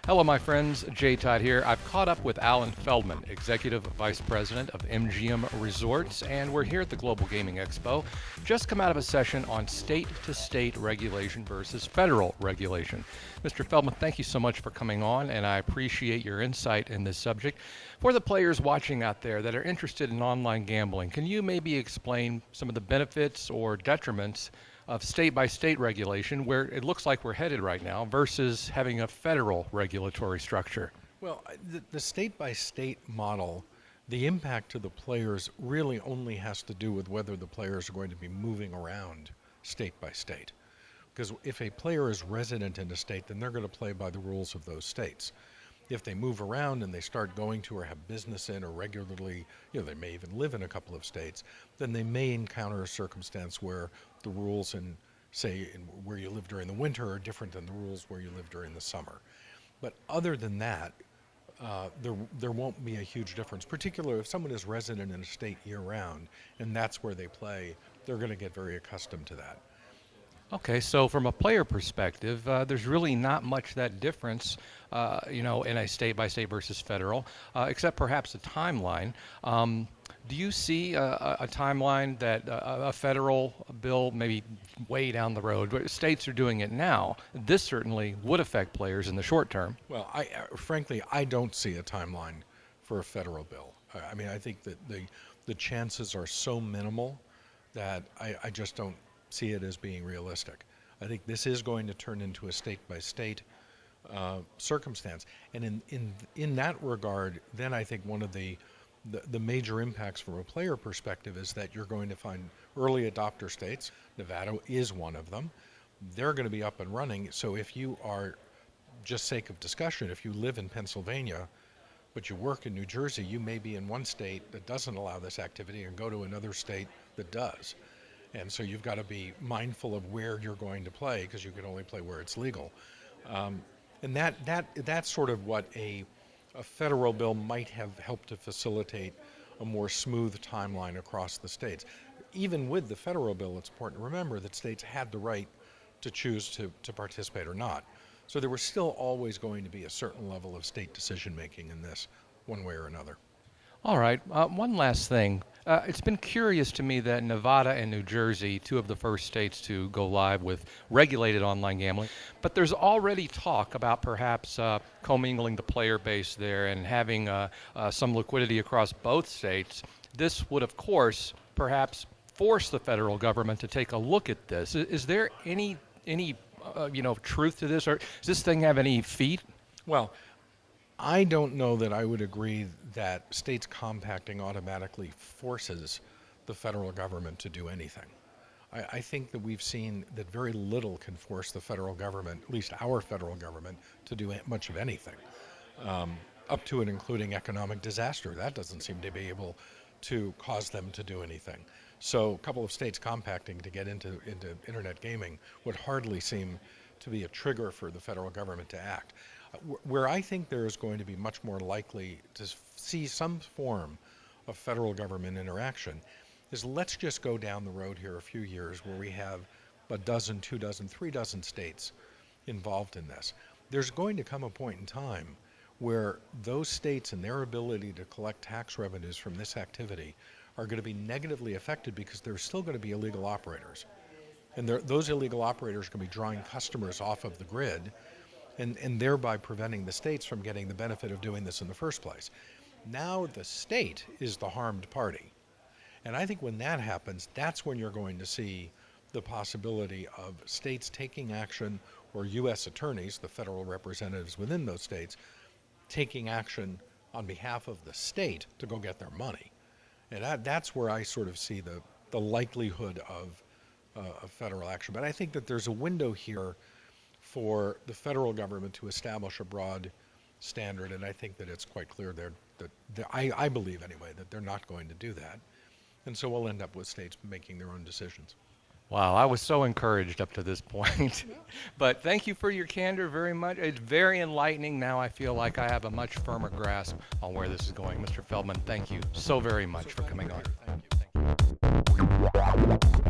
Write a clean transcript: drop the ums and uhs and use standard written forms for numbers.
Hello, my friends. Jay Todd here. I've caught up with Alan Feldman, Executive Vice President of MGM Resorts, and we're here at the Global Gaming Expo. Just come out of a session on state-to-state regulation versus federal regulation. Mr. Feldman, thank you so much for coming on, and I appreciate your insight in this subject. For the players watching out there that are interested in online gambling, can you maybe explain some of the benefits or detriments of state-by-state regulation, where it looks like we're headed right now, versus having a federal regulatory structure? Well, the state-by-state model, the impact to the players really only has to do with whether the players are going to be moving around state by state. Because if a player is resident in a state, then they're going to play by the rules of those states. If they move around and they start going to or have business in or regularly, they may even live in a couple of states, then they may encounter a circumstance where the rules where you live during the winter are different than the rules where you live during the summer. But other than that, there won't be a huge difference, particularly if someone is resident in a state year-round and that's where they play, they're going to get very accustomed to that. Okay, so from a player perspective, there's really not much that difference, in a state-by-state versus federal, except perhaps a timeline. Do you see a timeline that a federal bill maybe way down the road, but states are doing it now? This certainly would affect players in the short term. Well, frankly, I don't see a timeline for a federal bill. I mean, I think that the chances are so minimal that I just don't see it as being realistic. I think this is going to turn into a state-by-state circumstance, and in that regard, then I think one of the major impacts from a player perspective is that you're going to find early adopter states. Nevada is one of them. They're going to be up and running. So if you are, just sake of discussion, if you live in Pennsylvania but you work in New Jersey, you may be in one state that doesn't allow this activity and go to another state that does. And so you've got to be mindful of where you're going to play, because you can only play where it's legal. And that's sort of what a federal bill might have helped to facilitate a more smooth timeline across the states. Even with the federal bill, it's important to remember that states had the right to choose to participate or not. So there was still always going to be a certain level of state decision-making in this, one way or another. All right, one last thing. It's been curious to me that Nevada and New Jersey, two of the first states to go live with regulated online gambling, but there's already talk about perhaps commingling the player base there and having some liquidity across both states. This would, of course, perhaps force the federal government to take a look at this. Is there any truth to this, or does this thing have any feet? Well, I don't know that I would agree that states compacting automatically forces the federal government to do anything. I think that we've seen that very little can force the federal government, at least our federal government, to do much of anything, up to and including economic disaster. That doesn't seem to be able to cause them to do anything. So a couple of states compacting to get into internet gaming would hardly seem to be a trigger for the federal government to act. Where I think there is going to be much more likely to see some form of federal government interaction is, let's just go down the road here a few years where we have a dozen, 2 dozen, 3 dozen states involved in this. There's going to come a point in time where those states and their ability to collect tax revenues from this activity are going to be negatively affected, because there's still going to be illegal operators. And those illegal operators are going to be drawing customers off of the grid, and thereby preventing the states from getting the benefit of doing this in the first place. Now the state is the harmed party. And I think when that happens, that's when you're going to see the possibility of states taking action, or U.S. attorneys, the federal representatives within those states, taking action on behalf of the state to go get their money. And that's where I sort of see the likelihood of federal action. But I think that there's a window here for the federal government to establish a broad standard, and I think that it's quite clear I believe anyway, that they're not going to do that. And so we'll end up with states making their own decisions. Wow, I was so encouraged up to this point. But thank you for your candor very much. It's very enlightening. Now I feel like I have a much firmer grasp on where this is going. Mr. Feldman, thank you so very much for coming on. Thank you.